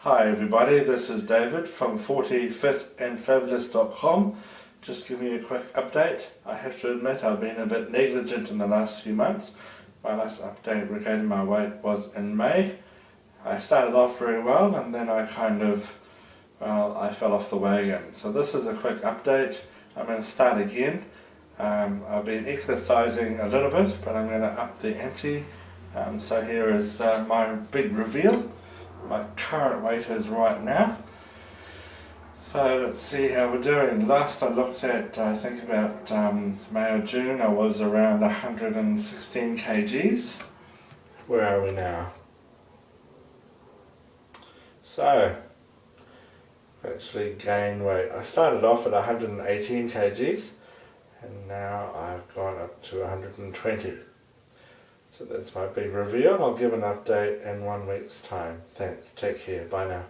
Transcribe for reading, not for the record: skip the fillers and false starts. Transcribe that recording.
Hi everybody, this is David from 40fitandfabulous.com. Just giving you a quick update. I have to admit I've been a bit negligent in the last few months. My last update regarding my weight was in May. I started off very well and then I fell off the wagon. So this is a quick update. I'm going to start again. I've been exercising a little bit, but I'm going to up the ante. So here is my big reveal. My current weight is right now. So let's see how we're doing. Last I looked at, I think about May or June, I was around 116 kgs. Where are we now? So, actually gained weight. I started off at 118 kgs and now I've gone up to 120. So that's my big reveal. I'll give an update in 1 week's time. Thanks. Take care. Bye now.